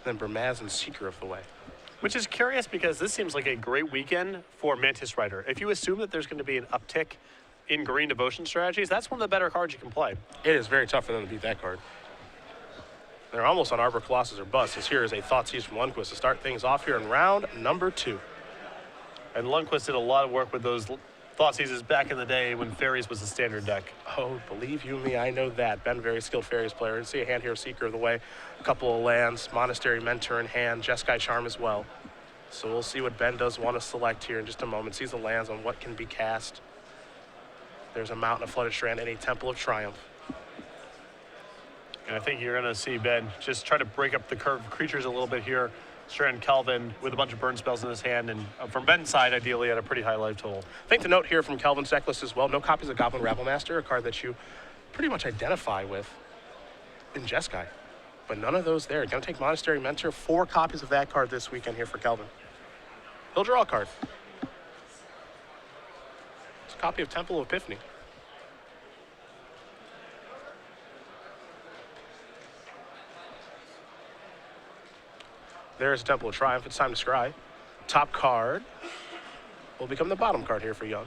then Bermaz and Seeker of the Way. Which is curious because this seems like a great weekend for Mantis Rider. If you assume that there's going to be an uptick in green devotion strategies, that's one of the better cards you can play. It is very tough for them to beat that card. They're almost on Arbor Colossus or Bust, as here is a Thoughtseize from Lundquist to start things off here in round number 2. And Lundquist did a lot of work with those Thoughtseizes back in the day when Fairies was the standard deck. Oh, believe you me, I know that. Ben, very skilled Fairies player. See a hand here, Seeker of the Way. A couple of lands, Monastery Mentor in hand, Jeskai Charm as well. So we'll see what Ben does want to select here in just a moment. Sees the lands on what can be cast. There's a Mountain of Flooded Strand and a Temple of Triumph. And I think you're going to see Ben just try to break up the curved creatures a little bit here. Strand Kelvin with a bunch of burn spells in his hand, and from Ben's side, ideally at a pretty high life total. Thing to note here from Kelvin's deck list as well, no copies of Goblin Rabblemaster, a card that you pretty much identify with in Jeskai. But none of those there. Going to take Monastery Mentor, 4 copies of that card this weekend here for Kelvin. He'll draw a card. It's a copy of Temple of Epiphany. There's Temple of Triumph. It's time to scry. Top card will become the bottom card here for Young.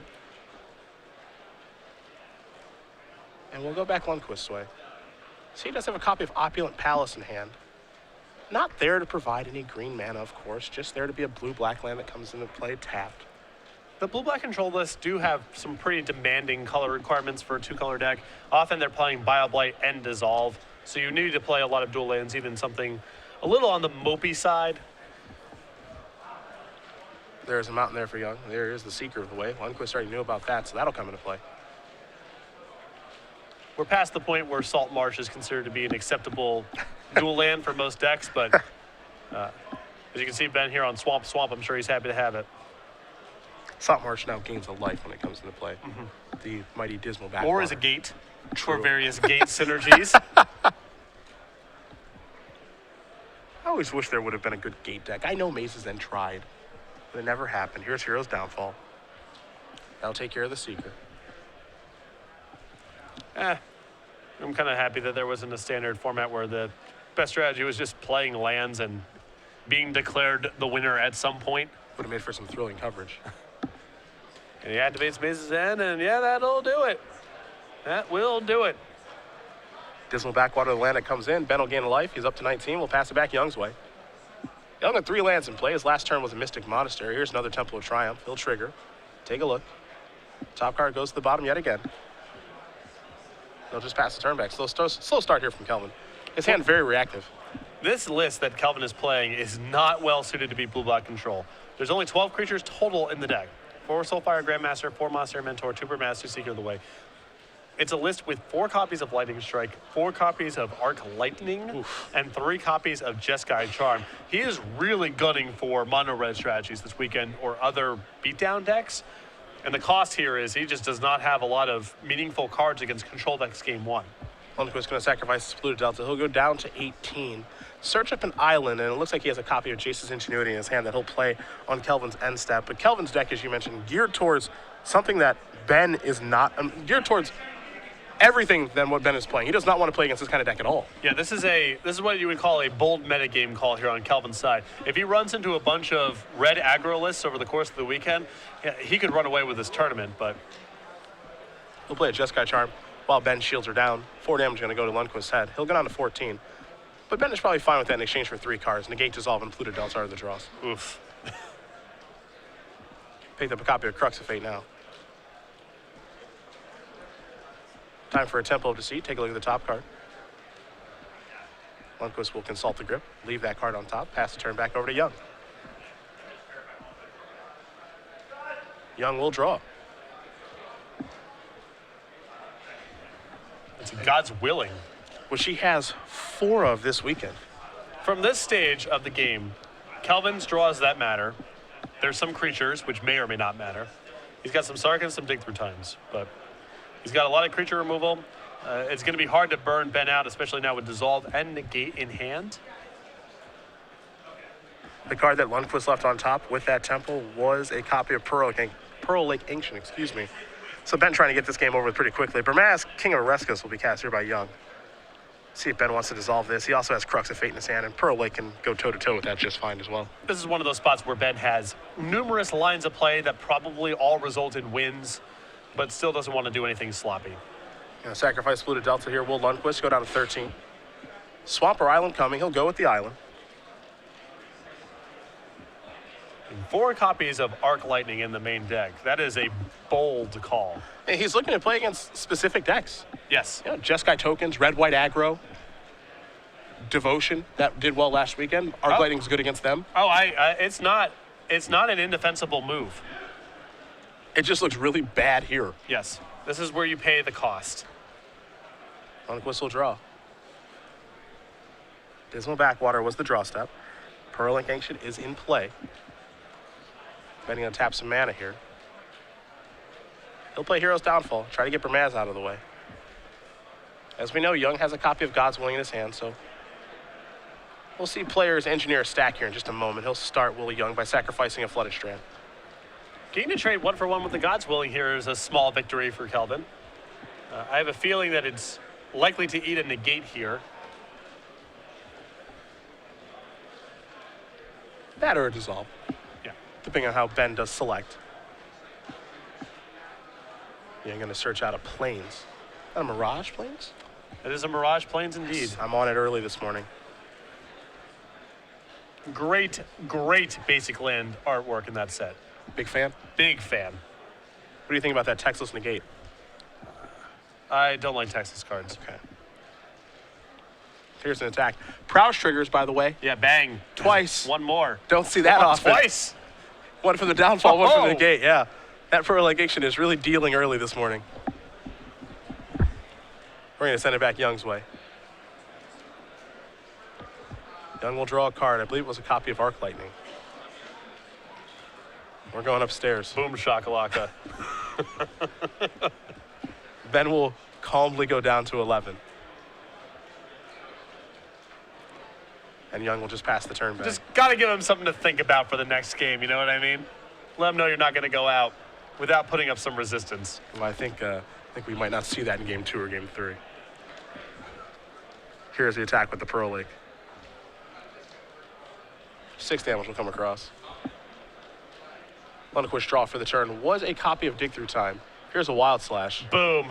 And we'll go back Lundquist's way. So he does have a copy of Opulent Palace in hand. Not there to provide any green mana, of course, just there to be a blue-black land that comes into play tapped. The blue-black control lists do have some pretty demanding color requirements for a 2-color deck. Often they're playing Bioblight and Dissolve, so you need to play a lot of dual lands, even something a little on the mopey side. There's a mountain there for Young. There is the Seeker of the Way. Lundquist already knew about that, so that'll come into play. We're past the point where Salt Marsh is considered to be an acceptable dual land for most decks, but as you can see Ben here on Swamp, I'm sure he's happy to have it. Salt Marsh now gains a life when it comes into play. The mighty Dismal Backwater. Or as a gate for various gate synergies. I always wish there would have been a good gate deck. I know Maze's then tried, but it never happened. Here's Hero's Downfall. That'll take care of the Seeker. I'm kind of happy that there wasn't a standard format where the best strategy was just playing lands and being declared the winner at some point. Would have made for some thrilling coverage. And he activates Maze's End, and yeah, that'll do it. That will do it. Dismal Backwater, the land that comes in. Ben will gain a life. He's up to 19. We'll pass it back Young's way. Young had 3 lands in play. His last turn was a Mystic Monastery. Here's another Temple of Triumph. He'll trigger. Take a look. Top card goes to the bottom yet again. He'll just pass the turn back. Slow start here from Kelvin. His hand very reactive. This list that Kelvin is playing is not well suited to be blue-black control. There's only 12 creatures total in the deck. 4 Soulfire Grandmaster, 4 Monastery Mentor, 2 Bermaster, Seeker of the Way. It's a list with 4 copies of Lightning Strike, 4 copies of Arc Lightning, and 3 copies of Jeskai Charm. He is really gunning for mono-red strategies this weekend or other beatdown decks. And the cost here is he just does not have a lot of meaningful cards against control decks game 1. Lundquist is going to sacrifice his Polluted Delta. He'll go down to 18. Search up an island, and it looks like he has a copy of Jace's Ingenuity in his hand that he'll play on Kelvin's end step. But Kelvin's deck, as you mentioned, geared towards something that Ben is not, geared towards everything than what Ben is playing. He does not want to play against this kind of deck at all. Yeah, this is what you would call a bold metagame call here on Kelvin's side. If he runs into a bunch of red aggro lists over the course of the weekend, yeah, he could run away with this tournament, but He'll play a Jeskai Charm while Ben shields her down. 4 damage going to go to Lundquist's head. He'll go down to 14. But Ben is probably fine with that in exchange for 3 cards. Negate, Dissolve, and Polluted Delta are the draws. Oof. Picked up a copy of Crux of Fate now. Time for a Temple of Deceit. Take a look at the top card. Lundquist will consult the grip, leave that card on top, pass the turn back over to Young. Young will draw. It's God's willing. Which he has 4 of this weekend. From this stage of the game, Kelvin's draws that matter. There's some creatures which may or may not matter. He's got some Sark and some Dig Through Times, but he's got a lot of creature removal. It's going to be hard to burn Ben out, especially now with Dissolve and Negate in hand. The card that Lundquist left on top with that Temple was a copy of Pearl Lake Ancient, So Ben trying to get this game over with pretty quickly. Bermaz, King of Rescus, will be cast here by Young. See if Ben wants to dissolve this. He also has Crux of Fate in his hand, and Pearl Lake can go toe-to-toe with that just fine as well. This is one of those spots where Ben has numerous lines of play that probably all result in wins, but still doesn't want to do anything sloppy. Sacrifice Blue to Delta here. Will Lundquist go down to 13. Swamp or Island coming. He'll go with the Island. And 4 copies of Arc Lightning in the main deck. That is a bold call. And he's looking to play against specific decks. Yes. Jeskai tokens, red-white aggro, Devotion, that did well last weekend. Arc Lightning's good against them. It's not an indefensible move. It just looks really bad here. Yes. This is where you pay the cost. Lundquist will draw. Dismal Backwater was the draw step. Pearl Link Ancient is in play. Betting on tap some mana here. He'll play Hero's Downfall, try to get Bermaz out of the way. As we know, Young has a copy of God's Willing in his hand, so we'll see players engineer a stack here in just a moment. He'll start Willie Young by sacrificing a Flooded Strand. Getting to trade 1-for-1 with the God's Willing here is a small victory for Kelvin. I have a feeling that it's likely to eat a negate here. That or a dissolve. Yeah. Depending on how Ben does select. Yeah, I'm going to search out a Plains. A Mirage Plains? It is a Mirage Plains indeed. I'm on it early this morning. Great basic land artwork in that set. Big fan? Big fan. What do you think about that Texas Negate? I don't like Texas cards. Okay. Here's an attack. Prowess triggers, by the way. Yeah, bang. Twice. One more. Don't see that often. Twice. One for the downfall, one for the negate, yeah. That prolongation is really dealing early this morning. We're going to send it back Young's way. Young will draw a card. I believe it was a copy of Arc Lightning. We're going upstairs. Boom shakalaka. Ben will calmly go down to 11. And Young will just pass the turn back. Just got to give him something to think about for the next game, you know what I mean? Let him know you're not going to go out without putting up some resistance. Well, I think we might not see that in Game 2 or Game 3. Here's the attack with the Pearl Lake. 6 damage will come across. Lundquist draw for the turn was a copy of Dig Through Time. Here's a Wild Slash. Boom.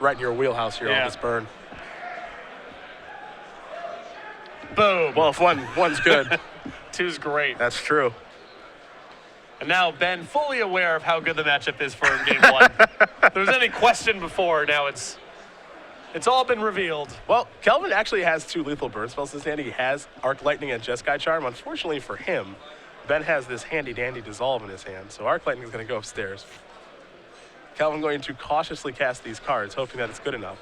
Right in your wheelhouse here on this burn. Boom. Well, if one's good. 2's great. That's true. And now Ben fully aware of how good the matchup is for him Game 1. If there was any question before, now it's all been revealed. Well, Kelvin actually has 2 lethal burn spells in his hand. He has Arc Lightning and Jeskai Charm. Unfortunately for him, Ben has this handy-dandy Dissolve in his hand, so Arc Lightning is going to go upstairs. Kelvin going to cautiously cast these cards, hoping that it's good enough.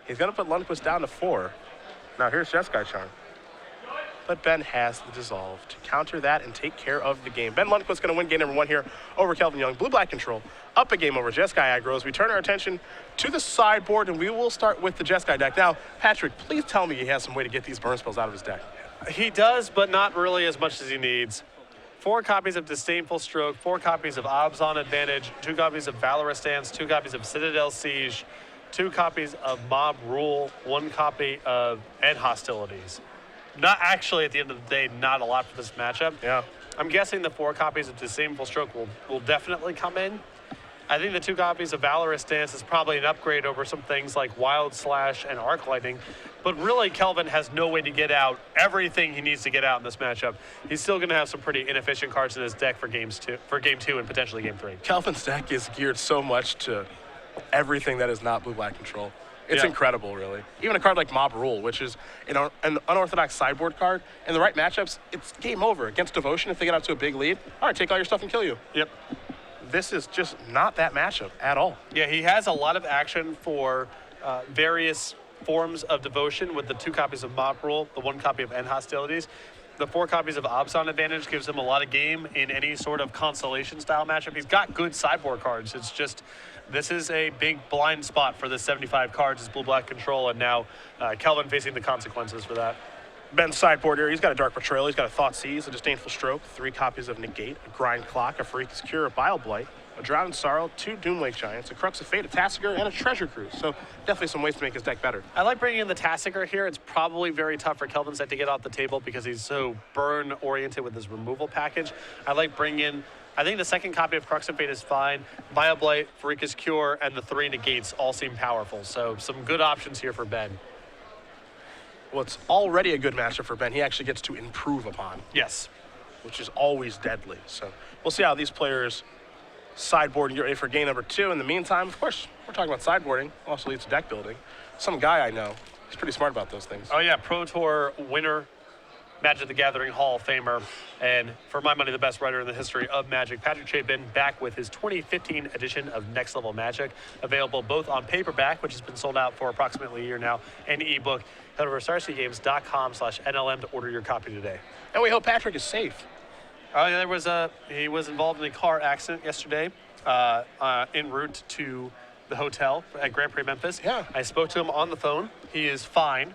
He's going to put Lundquist down to 4. Now here's Jeskai Charm. But Ben has the Dissolve to counter that and take care of the game. Ben Lundquist going to win game number 1 here over Kelvin Young. Blue-black control, up a game over Jeskai aggro as we turn our attention to the sideboard, and we will start with the Jeskai deck. Now, Patrick, please tell me he has some way to get these burn spells out of his deck. He does, but not really as much as he needs. 4 copies of Disdainful Stroke, 4 copies of Obs on Advantage, 2 copies of Valorous Dance, 2 copies of Citadel Siege, 2 copies of Mob Rule, 1 copy of End Hostilities. Not actually, at the end of the day, not a lot for this matchup. Yeah. I'm guessing the 4 copies of Disdainful Stroke will definitely come in. I think the 2 copies of Valorous Dance is probably an upgrade over some things like Wild Slash and Arc Lightning. But really, Kelvin has no way to get out everything he needs to get out in this matchup. He's still going to have some pretty inefficient cards in his deck for Game 2 and potentially Game 3. Kelvin's deck is geared so much to everything that is not blue-black control. It's incredible, really. Even a card like Mob Rule, which is an unorthodox sideboard card, in the right matchups, it's game over. Against Devotion, if they get out to a big lead, all right, take all your stuff and kill you. Yep. This is just not that matchup at all. Yeah, he has a lot of action for various forms of Devotion with the 2 copies of Mob Rule, the 1 copy of End Hostilities. The 4 copies of Obs on Advantage gives him a lot of game in any sort of Constellation-style matchup. He's got good sideboard cards. It's just, this is a big blind spot for the 75 cards is blue-black control, and now Kelvin facing the consequences for that. Ben's sideboard here, he's got a Dark Betrayal, he's got a Thought Seize, a Disdainful Stroke, 3 copies of Negate, a Grind Clock, a Freak's Cure, a Bile Blight, a Drowned Sorrow, 2 Doomlake Giants, a Crux of Fate, a Tassiger, and a Treasure Cruise. So definitely some ways to make his deck better. I like bringing in the Tassiger here. It's probably very tough for Kelvin's deck to get off the table because he's so burn-oriented with his removal package. I like bringing in, I think the second copy of Crux of Fate is fine. Bile Blight, Freak's Cure, and the 3 Negates all seem powerful. So some good options here for Ben. Well, it's already a good matchup for Ben. He actually gets to improve upon, Yes. which is always deadly. So we'll see how these players sideboard and get ready for game number 2. In the meantime, of course, we're talking about sideboarding. Also leads to deck building. Some guy I know, he's pretty smart about those things. Oh, yeah, Pro Tour winner, Magic the Gathering Hall of Famer, and for my money, the best writer in the history of Magic, Patrick Chapin, back with his 2015 edition of Next Level Magic, available both on paperback, which has been sold out for approximately a year now, and ebook. Head over to starcgames.com/NLM to order your copy today. And we hope Patrick is safe. Oh, yeah, he was involved in a car accident yesterday, en route to the hotel at Grand Prix Memphis. Yeah. I spoke to him on the phone. He is fine,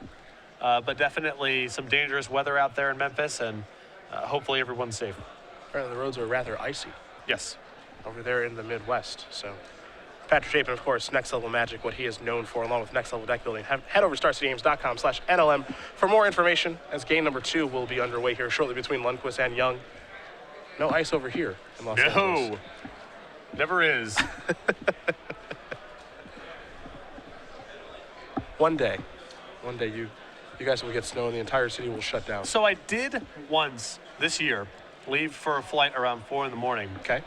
but definitely some dangerous weather out there in Memphis, and hopefully everyone's safe. Apparently the roads are rather icy Yes. over there in the Midwest. So Patrick Chapin, of course, Next Level Magic, what he is known for, along with Next Level Deck Building. Head over to starcgames.com/NLM for more information, as game number 2 will be underway here shortly between Lundquist and Young. No ice over here in Los Angeles. No, never is. One day you guys will get snow and the entire city will shut down. So I did once this year leave for a flight around 4 in the morning, Okay,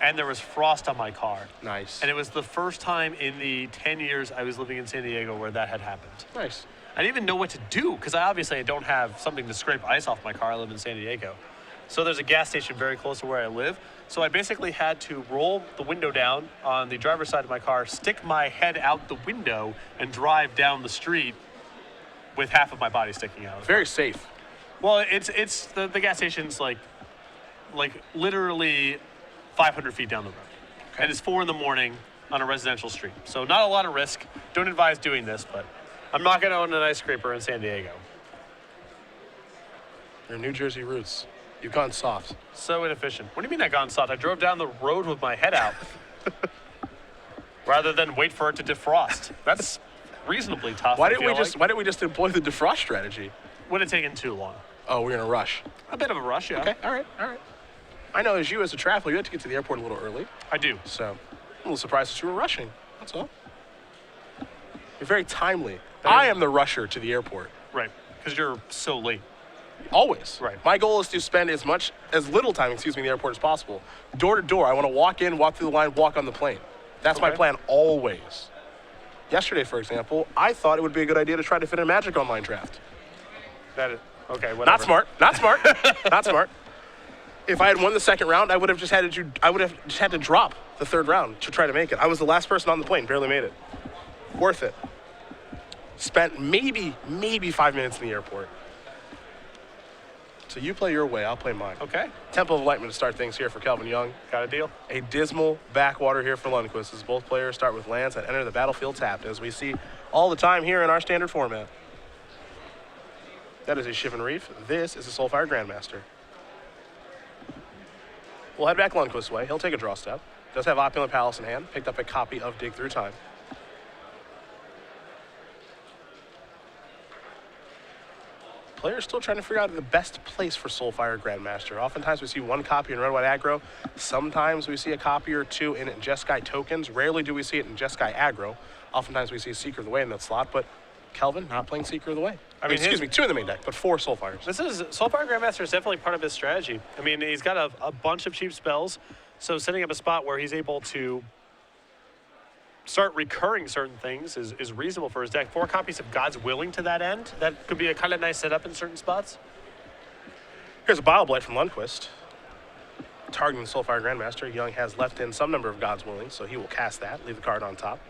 and there was frost on my car. nice. And it was the first time in the 10 years I was living in San Diego where that had happened. Nice. I didn't even know what to do because I don't have something to scrape ice off my car. I live in San Diego. So there's a gas station very close to where I live. So I basically had to roll the window down on the driver's side of my car, stick my head out the window, and drive down the street with half of my body sticking out. Very safe. Well, it's the gas station's like literally 500 feet down the road. Okay. And it's 4 in the morning on a residential street. So not a lot of risk. Don't advise doing this, but I'm not going to own an ice scraper in San Diego. Your New Jersey roots. You've gone soft. So inefficient. What do you mean I gone soft? I drove down the road with my head out rather than wait for it to defrost. That's reasonably tough. Why didn't we just employ the defrost strategy? Would have taken too long. Oh, we're in a rush. A bit of a rush, yeah. Okay, all right. I know as a traveler, you had to get to the airport a little early. I do. So, I'm a little surprised that you were rushing. That's all. You're very timely. I am the rusher to the airport. Right, because you're so late. Always. Right. My goal is to spend as little time, in the airport as possible. Door to door. I want to walk in, walk through the line, walk on the plane. That's my Okay. plan always. Yesterday, for example, I thought it would be a good idea to try to fit a Magic Online draft. That is, okay, whatever. Not smart. Not smart. If I had won the second round, I would have just had to drop the third round to try to make it. I was the last person on the plane, barely made it. Worth it. Spent maybe 5 minutes in the airport. So you play your way, I'll play mine. Okay, Temple of Enlightenment to start things here for Kelvin Young. got a deal. A dismal backwater here for Lundquist as both players start with lands that enter the battlefield tapped, as we see all the time here in our standard format. That is a Shivan Reef. This is a Soulfire Grandmaster. We'll head back Lundquist's way. He'll take a draw step. Does have Opulent Palace in hand. Picked up a copy of Dig Through Time. Players still trying to figure out the best place for Soulfire Grandmaster. Oftentimes we see one copy in Red White Aggro. Sometimes we see a copy or two in Jeskai tokens. Rarely do we see it in Jeskai Aggro. Oftentimes we see Seeker of the Way in that slot, but Kelvin not playing Seeker of the Way. Excuse me, 2 in the main deck, but 4 Soulfires. Soulfire Grandmaster is definitely part of his strategy. I mean, he's got a bunch of cheap spells, so setting up a spot where he's able to start recurring certain things is reasonable for his deck. 4 copies of God's Willing to that end. That could be a kind of nice setup in certain spots. Here's a Bile Blight from Lundquist. Targeting the Soulfire Grandmaster. Young has left in some number of God's Willing, so he will cast that, leave the card on top.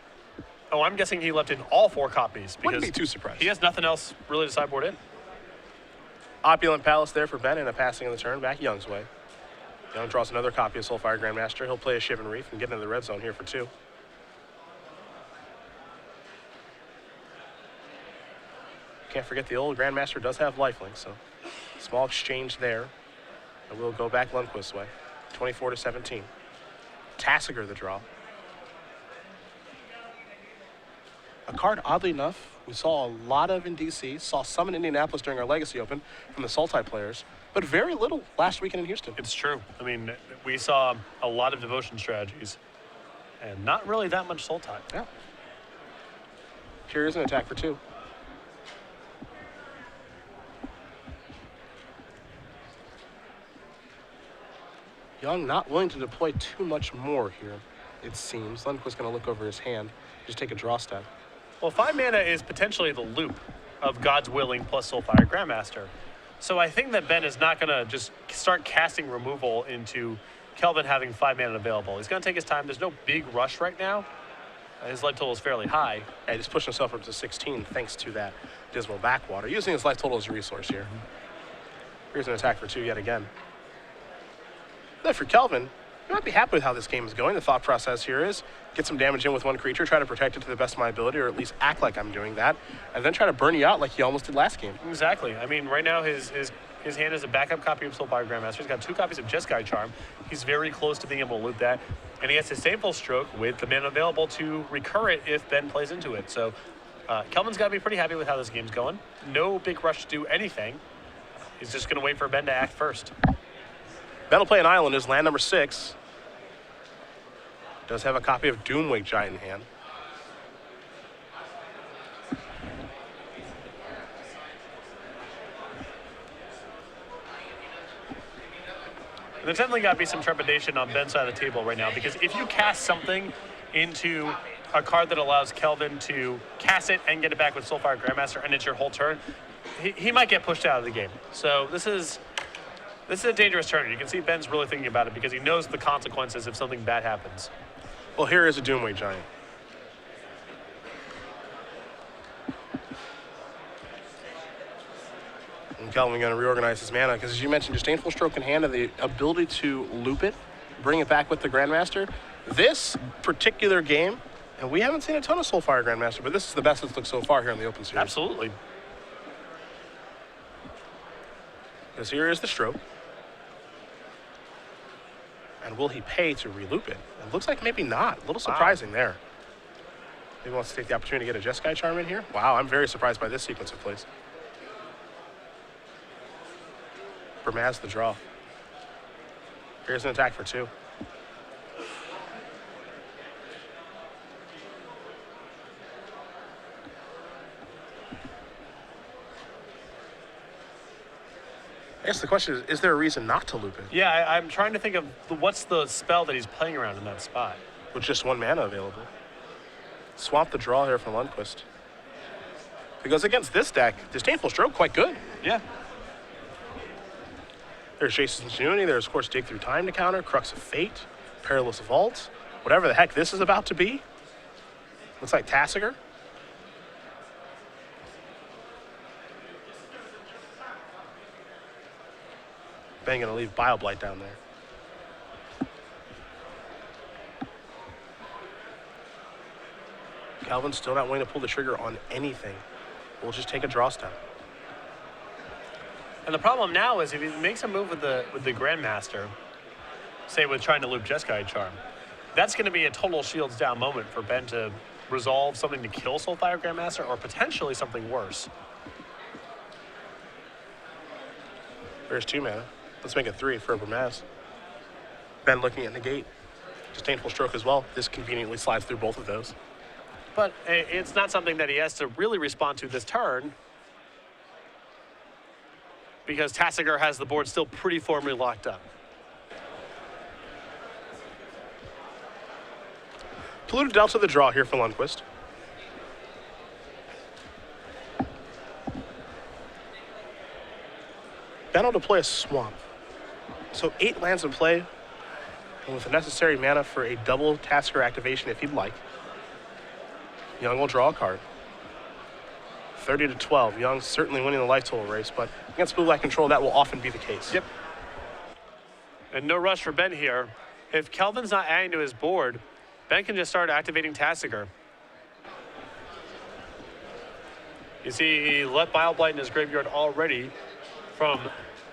Oh, I'm guessing he left in all 4 copies. Wouldn't because be too surprised. He has nothing else really to sideboard in. Opulent Palace there for Ben and a passing of the turn back Young's way. Young draws another copy of Soulfire Grandmaster. He'll play a Shivan Reef and get into the red zone here for 2. Can't forget the old Grandmaster does have lifelink, so small exchange there. And we'll go back Lundquist's way. 24-17. Tassiger the draw. A card, oddly enough, we saw a lot of in DC, saw some in Indianapolis during our Legacy Open from the Sultai players, but very little last weekend in Houston. It's true. I mean, we saw a lot of devotion strategies and not really that much Sultai. Yeah. Here's an attack for 2. Young not willing to deploy too much more here, it seems. Lundquist going to look over his hand, just take a draw step. Well, 5 mana is potentially the loop of God's Willing plus Soulfire Grandmaster. So I think that Ben is not going to just start casting removal into Kelvin having 5 mana available. He's going to take his time. There's no big rush right now. His life total is fairly high. Yeah, he's pushed himself up to 16 thanks to that Dismal Backwater, using his life total as a resource here. Here's an attack for 2 yet again. Then for Kelvin, you might be happy with how this game is going. The thought process here is get some damage in with 1 creature, try to protect it to the best of my ability, or at least act like I'm doing that, and then try to burn you out like he almost did last game. Exactly. I mean, right now his hand is a backup copy of Soulfire Grandmaster. He's got 2 copies of Jeskai Charm. He's very close to being able to loop that, and he has Disdainful Stroke with the mana available to recur it if Ben plays into it. So Kelvin's got to be pretty happy with how this game's going. No big rush to do anything. He's just going to wait for Ben to act first. Ben will play an island as land number 6. Does have a copy of Doomwake Giant in hand. There's definitely got to be some trepidation on Ben's side of the table right now, because if you cast something into a card that allows Kelvin to cast it and get it back with Soulfire Grandmaster and it's your whole turn, he might get pushed out of the game. So this is a dangerous turn. You can see Ben's really thinking about it because he knows the consequences if something bad happens. Well, here is a Doomwake Giant. And Kelvin going to reorganize his mana because, as you mentioned, Disdainful Stroke in hand and the ability to loop it, bring it back with the Grandmaster. This particular game, and we haven't seen a ton of Soulfire Grandmaster, but this is the best it's looked so far here in the Open Series. Absolutely. Because here is the Stroke. And will he pay to reloop it? It looks like maybe not. A little surprising there. Maybe wants to take the opportunity to get a Jeskai Charm in here. Wow, I'm very surprised by this sequence of plays. Bermaz the draw. Here's an attack for 2. I guess the question is there a reason not to loop it? Yeah, I'm trying to think of what's the spell that he's playing around in that spot. With just 1 mana available. Swamp the draw here for Lundquist. Because against this deck, Disdainful Stroke quite good. Yeah. There's Jason's Ingenuity, there's of course Dig Through Time to counter, Crux of Fate, Perilous Vault, whatever the heck this is about to be. Looks like Tassiger. Ben gonna leave Bile Blight down there. Kelvin's still not willing to pull the trigger on anything. We'll just take a draw step. And the problem now is if he makes a move with the Grandmaster, say with trying to loop Jeskai Charm, that's going to be a total shields down moment for Ben to resolve something to kill Soulfire Grandmaster or potentially something worse. There's 2 mana. Let's make it 3 for Bermaz. Ben looking at negate. Disdainful Stroke as well. This conveniently slides through both of those. But it's not something that he has to really respond to this turn, because Tassiger has the board still pretty firmly locked up. Polluted Delta the draw here for Lundquist. Ben will deploy a Swamp. So 8 lands in play, and with the necessary mana for a double Tasker activation if he'd like. Young will draw a card. 30-12. Young certainly winning the life total race, but against Blue Black Control, that will often be the case. Yep. And no rush for Ben here. If Kelvin's not adding to his board, Ben can just start activating Tassiger. You see, he let Bile-Blight in his graveyard already from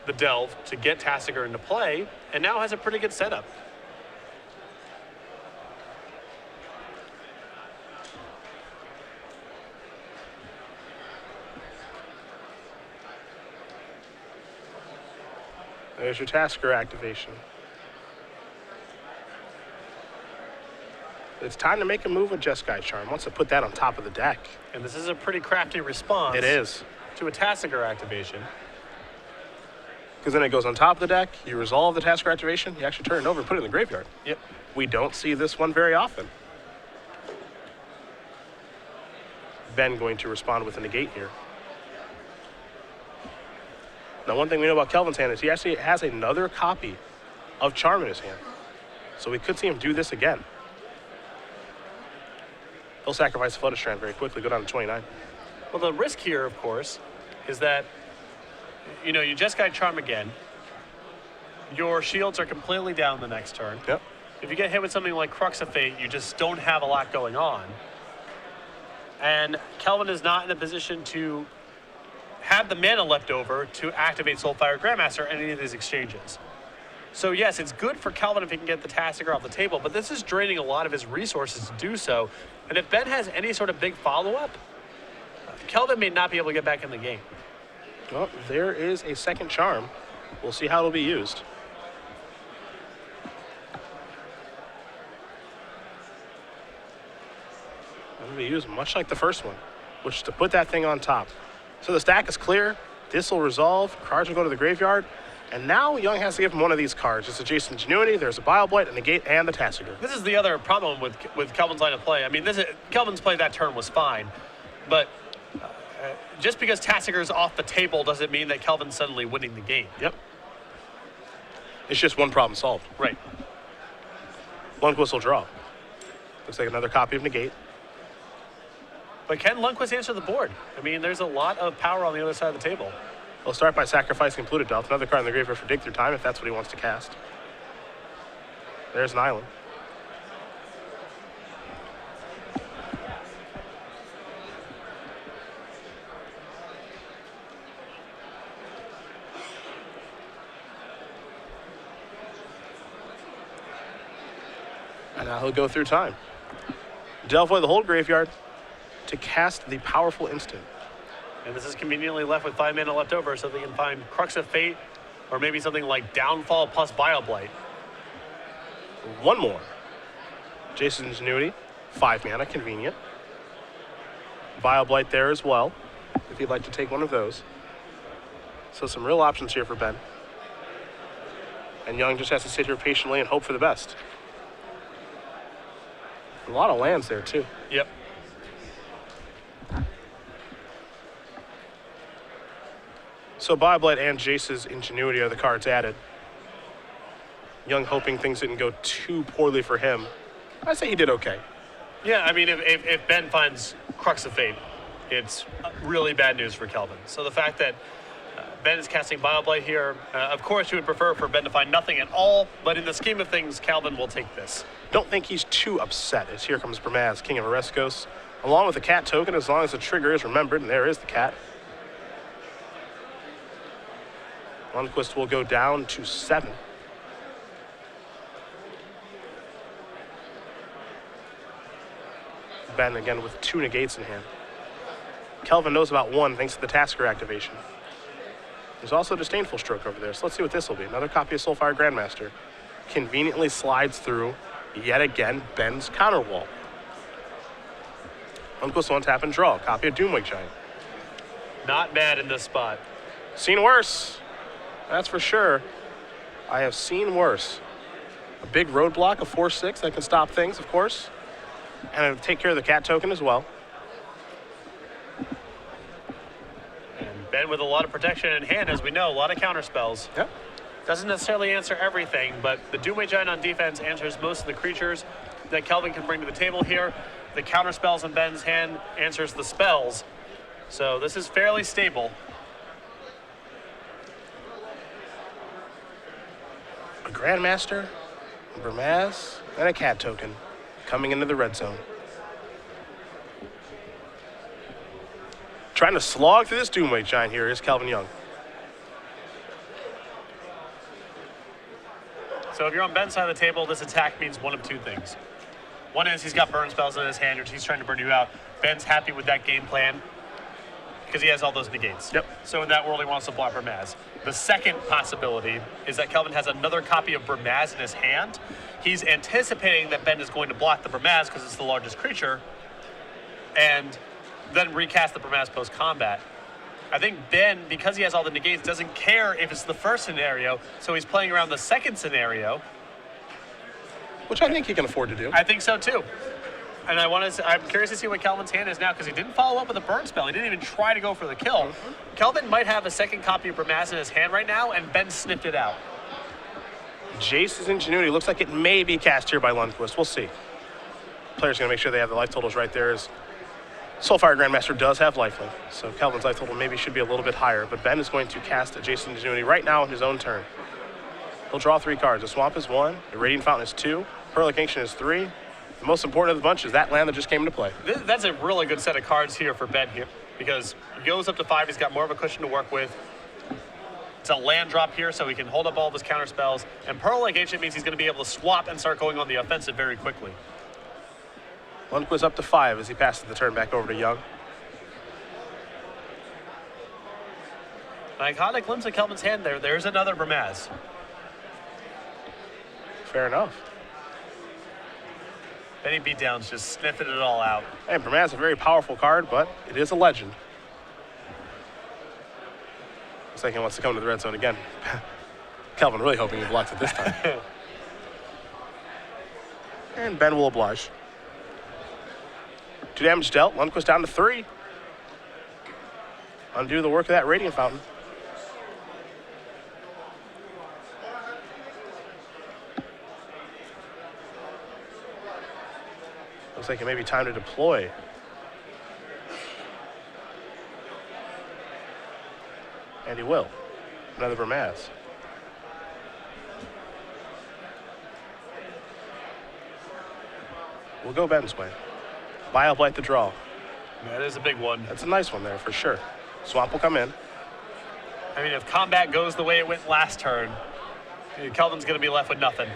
the Delve to get Tasigur into play, and now has a pretty good setup. There's your Tasigur activation. It's time to make a move with Jeskai Charm. Wants to put that on top of the deck. And this is a pretty crafty response. It is. To a Tasigur activation. Because then it goes on top of the deck, you resolve the Tasigur activation, you actually turn it over and put it in the graveyard. Yep. We don't see this one very often. Ben going to respond with a negate here. Now, one thing we know about Kelvin's hand is he actually has another copy of Charm in his hand. So we could see him do this again. He'll sacrifice Photo Strand very quickly, go down to 29. Well, the risk here, of course, is that, you know, you Jeskai Charm again. Your shields are completely down the next turn. Yep. If you get hit with something like Crux of Fate, you just don't have a lot going on. And Kelvin is not in a position to have the mana left over to activate Soulfire Grandmaster in any of these exchanges. So yes, it's good for Kelvin if he can get the Tasigur off the table, but this is draining a lot of his resources to do so. And if Ben has any sort of big follow-up, Kelvin may not be able to get back in the game. Well, there is a second Charm. We'll see how it'll be used. It'll be used much like the first one, which is to put that thing on top. So the stack is clear. This will resolve. Cards will go to the graveyard. And now Young has to give him one of these cards. It's a Jason Ingenuity, there's a Bile-Blight, a Negate, and the Tasigur. This is the other problem with Kelvin's line of play. I mean, Kelvin's play that turn was fine, but just because Tasigur's off the table doesn't mean that Kelvin's suddenly winning the game. Yep. It's just one problem solved. Right. Lundquist will draw. Looks like another copy of Negate. But can Lundquist answer the board? I mean, there's a lot of power on the other side of the table. He'll start by sacrificing Polluted Delve, another card in the graveyard for Dig Through Time if that's what he wants to cast. There's an island. And now he'll go through time. Delve away the whole graveyard to cast the powerful instant. And this is conveniently left with 5 mana left over, so they can find Crux of Fate, or maybe something like Downfall plus Bile-Blight. One more. Jason's Ingenuity, 5 mana, convenient. Bile-Blight there as well, if you'd like to take one of those. So some real options here for Ben. And Young just has to sit here patiently and hope for the best. A lot of lands there, too. Yep. So Bile-Blight and Jace's Ingenuity are the cards added. Young hoping things didn't go too poorly for him. I'd say he did okay. Yeah, I mean, if Ben finds Crux of Fate, it's really bad news for Kelvin. So the fact that Ben is casting Bile-Blight here, of course you would prefer for Ben to find nothing at all, but in the scheme of things, Kelvin will take this. Don't think he's too upset as here comes Bramaz, King of Oreskos, along with the cat token as long as the trigger is remembered, and there is the cat. Lundquist will go down to 7. Ben again with 2 negates in hand. Kelvin knows about 1 thanks to the Tasigur activation. There's also a Disdainful Stroke over there, so let's see what this will be. Another copy of Soulfire Grandmaster. Conveniently slides through, yet again, Ben's counter wall. Lundquist will untap and draw. A copy of Doomwake Giant. Not bad in this spot. Seen worse. That's for sure. I have seen worse. A big roadblock, a 4/6 that can stop things, of course. And it'll take care of the cat token as well. And Ben with a lot of protection in hand, as we know, a lot of counter spells. Yep. Doesn't necessarily answer everything, but the Doomway Giant on defense answers most of the creatures that Kelvin can bring to the table here. The counter spells in Ben's hand answers the spells. So this is fairly stable. A Grandmaster, a Bramaz, and a cat token coming into the red zone. Trying to slog through this Doomweight Giant here is Kelvin Young. So if you're on Ben's side of the table, this attack means one of two things. One is he's got burn spells in his hand, which he's trying to burn you out. Ben's happy with that game plan because he has all those negates. Yep. So in that world, he wants to block Burmaz. The second possibility is that Kelvin has another copy of Burmaz in his hand. He's anticipating that Ben is going to block the Burmaz because it's the largest creature, and then recast the Burmaz post-combat. I think Ben, because he has all the negates, doesn't care if it's the first scenario, so he's playing around the second scenario. Which I think he can afford to do. I think so too. And I'm curious to see what Kelvin's hand is now, because he didn't follow up with a burn spell. He didn't even try to go for the kill. Kelvin might have a second copy of Burmaz in his hand right now, and Ben sniffed it out. Jace's Ingenuity looks like it may be cast here by Lundquist. We'll see. Players going to make sure they have the life totals right there. As Soulfire Grandmaster does have lifelink, so Kelvin's life total maybe should be a little bit higher, but Ben is going to cast a Jace's Ingenuity right now on his own turn. He'll draw 3 cards. The Swamp is 1, the Radiant Fountain is 2, Pearlic Ancient is 3. The most important of the bunch is that land that just came into play. That's a really good set of cards here for Ben here, because he goes up to 5, he's got more of a cushion to work with. It's a land drop here, so he can hold up all of his counter spells, and Pearlic Ancient means he's going to be able to swap and start going on the offensive very quickly. Lundquist up to 5 as he passes the turn back over to Young. An iconic glimpse of Kelvin's hand there. There's another Burmaz. Fair enough. Benny Beatdown's just sniffing it all out. Hey, Burmaz is a very powerful card, but it is a legend. Looks like he wants to come to the red zone again. Kelvin really hoping he blocks it this time. And Ben will oblige. 2 damage dealt. Lundquist down to 3. Undo the work of that Radiant Fountain. Looks like it may be time to deploy. And he will. Another Burmaz. We'll go Ben's way. Bile-Blight the draw. That is a big one. That's a nice one there for sure. Swamp will come in. I mean, if combat goes the way it went last turn, Kelvin's going to be left with nothing.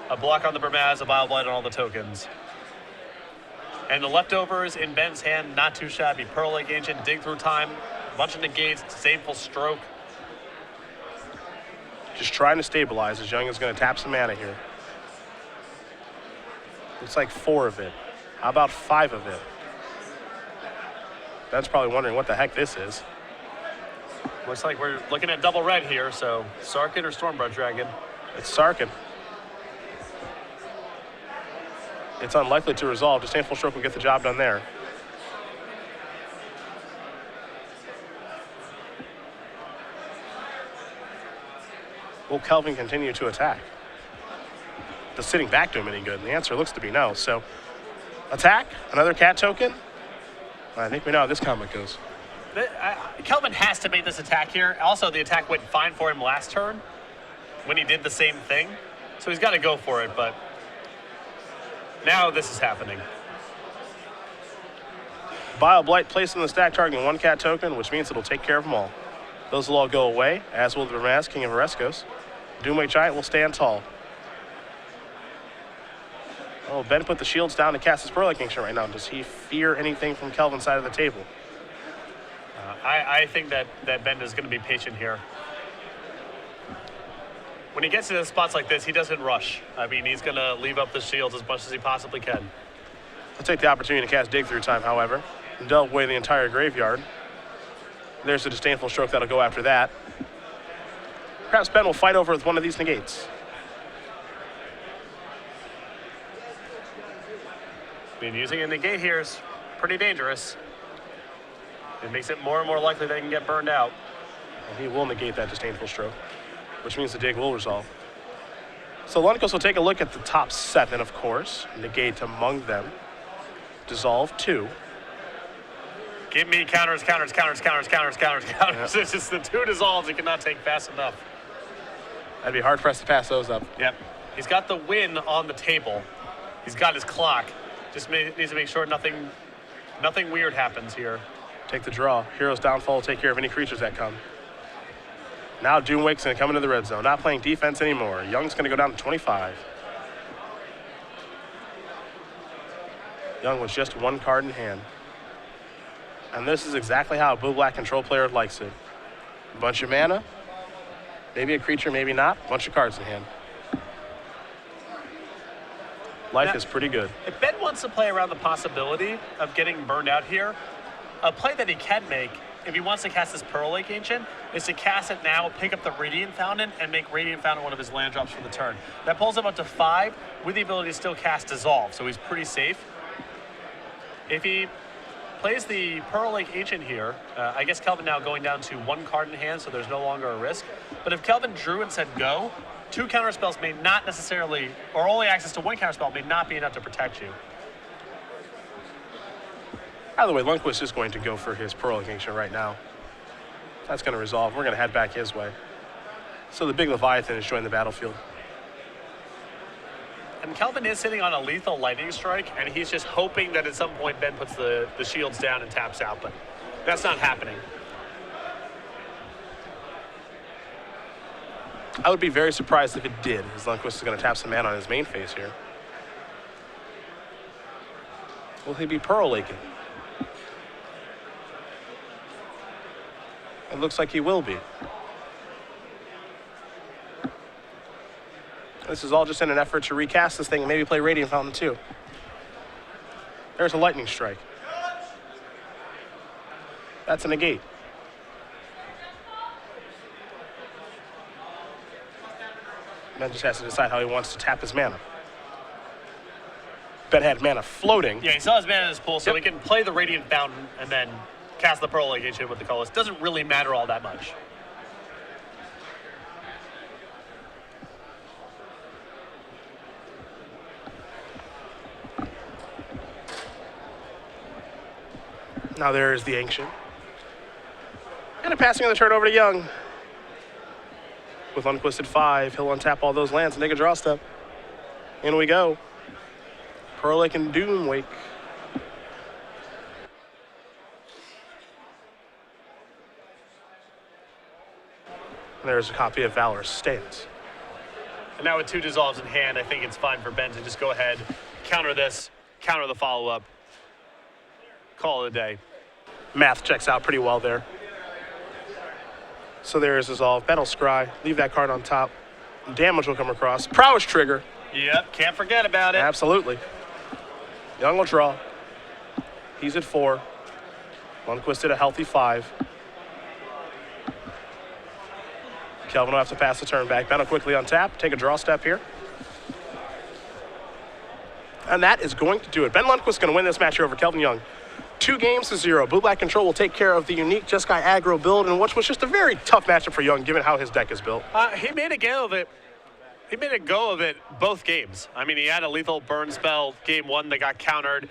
A block on the Burmaz, a Bile-Blight on all the tokens. And the leftovers in Ben's hand, not too shabby. Pearlic Ancient, Dig Through Time, a bunch of negates, Disdainful Stroke. Just trying to stabilize as Young is going to tap some mana here. Looks like 4 of it. How about 5 of it? Ben's probably wondering what the heck this is. Looks like we're looking at double red here, so Sarkhan or Stormblood Dragon. It's Sarkhan. It's unlikely to resolve. Disdainful Stroke will get the job done there. Will Kelvin continue to attack? Does sitting back do him any good? And the answer looks to be no. So, attack, another cat token. I think we know how this comic goes. Kelvin has to make this attack here. Also, the attack went fine for him last turn when he did the same thing. So he's got to go for it, but now this is happening. Bile-Blight placed in the stack targeting 1 cat token, which means it'll take care of them all. Those will all go away, as will the Burmaz, King of Oreskos. Doomweight Giant will stand tall. Oh, Ben put the shields down to cast his Pearlic Ancient right now. Does he fear anything from Kelvin's side of the table? I think that Ben is going to be patient here. When he gets to spots like this, he doesn't rush. I mean, he's going to leave up the shields as much as he possibly can. He'll take the opportunity to cast Dig Through Time, however, and delve away the entire graveyard. There's the Disdainful Stroke that'll go after that. Perhaps Ben will fight over with one of these negates. I mean, using a negate here is pretty dangerous. It makes it more and more likely that he can get burned out. And he will negate that Disdainful Stroke, which means the dig will resolve. So Lundquist will take a look at the top 7, of course. Negate among them. Dissolve 2. Give me counters, counters, counters, counters, counters, counters, counters. Yep. It's just the 2 dissolves he cannot take fast enough. I'd be hard-pressed to pass those up. Yep. He's got the win on the table. He's got his clock. Just needs to make sure nothing weird happens here. Take the draw. Hero's Downfall will take care of any creatures that come. Now Doomwake's going to come into the red zone. Not playing defense anymore. Young's going to go down to 25. Young with just one card in hand. And this is exactly how a blue-black control player likes it. A bunch of mana. Maybe a creature, maybe not. A bunch of cards in hand. Life is pretty good. If Ben wants to play around the possibility of getting burned out here, a play that he can make, if he wants to cast this Pearl Lake Ancient, is to cast it now, pick up the Radiant Fountain, and make Radiant Fountain one of his land drops for the turn. That pulls him up to 5 with the ability to still cast Dissolve, so he's pretty safe. If he plays the Pearl Lake Ancient here, I guess Kelvin now going down to 1 card in hand, so there's no longer a risk. But if Kelvin drew and said go, 2 counterspells may not necessarily, or only access to 1 counterspell may not be enough to protect you. By the way, Lundquist is going to go for his Pearl Lake Ancient right now. That's going to resolve. We're going to head back his way. So the big Leviathan is joining the battlefield. And Kelvin is sitting on a lethal lightning strike, and he's just hoping that at some point Ben puts the shields down and taps out, but that's not happening. I would be very surprised if it did, as Lundquist is going to tap some mana on his main phase here. Will he be Pearl Laking? It looks like he will be. This is all just in an effort to recast this thing and maybe play Radiant Fountain too. There's a lightning strike. That's a negate. Ben just has to decide how he wants to tap his mana. Ben had mana floating. Yeah, he still has mana in his pool, so he can play the Radiant Fountain and then cast the Pearl Lake Ancient with the colorless. Doesn't really matter all that much. Now there's the Ancient. And a passing of the turn over to Young. With Lundquist at 5, he'll untap all those lands and take a draw step. In we go. Pearl Lake and Doomwake. There's a copy of Valor's Stance. And now with 2 dissolves in hand, I think it's fine for Ben to just go ahead, counter this, counter the follow-up, call it a day. Math checks out pretty well there. So there is Dissolve. Ben will scry. Leave that card on top. Damage will come across. Prowess trigger. Yep, can't forget about it. Absolutely. Young will draw. He's at 4. Lundquist at a healthy 5. Kelvin will have to pass the turn back. Ben will quickly untap. Take a draw step here. And that is going to do it. Ben Lundquist is going to win this match here over Kelvin Young. 2-0. Blue-black control will take care of the unique Jeskai aggro build, and which was just a very tough matchup for Young, given how his deck is built. He made a go of it. He made a go of it both games. I mean, he had a lethal burn spell game 1 that got countered.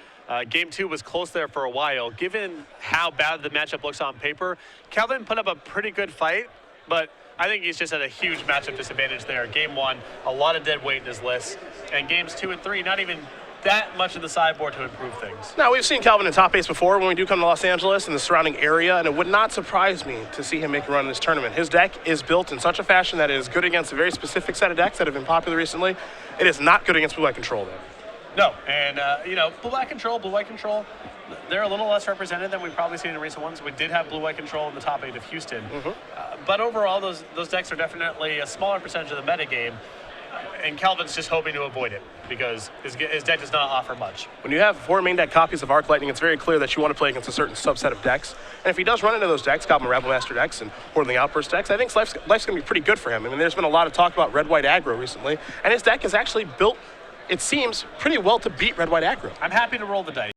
Game 2 was close there for a while. Given how bad the matchup looks on paper, Kelvin put up a pretty good fight, but I think he's just at a huge matchup disadvantage there. Game 1, a lot of dead weight in his list, and games 2 and 3, not even that much in the sideboard to improve things. Now, we've seen Kelvin in top base before when we do come to Los Angeles and the surrounding area, and it would not surprise me to see him make a run in this tournament. His deck is built in such a fashion that it is good against a very specific set of decks that have been popular recently. It is not good against blue-white control, though. No, and, blue-white control, they're a little less represented than we've probably seen in recent ones. We did have blue-white control in the top 8 of Houston. But overall, those decks are definitely a smaller percentage of the metagame. And Kelvin's just hoping to avoid it because his deck does not offer much. When you have 4 main deck copies of Arc Lightning, it's very clear that you want to play against a certain subset of decks. And if he does run into those decks, Goblin Rabble Master decks and Hordeling Outburst decks, I think life's going to be pretty good for him. I mean, there's been a lot of talk about red-white aggro recently, and his deck is actually built, it seems, pretty well to beat red-white aggro. I'm happy to roll the dice.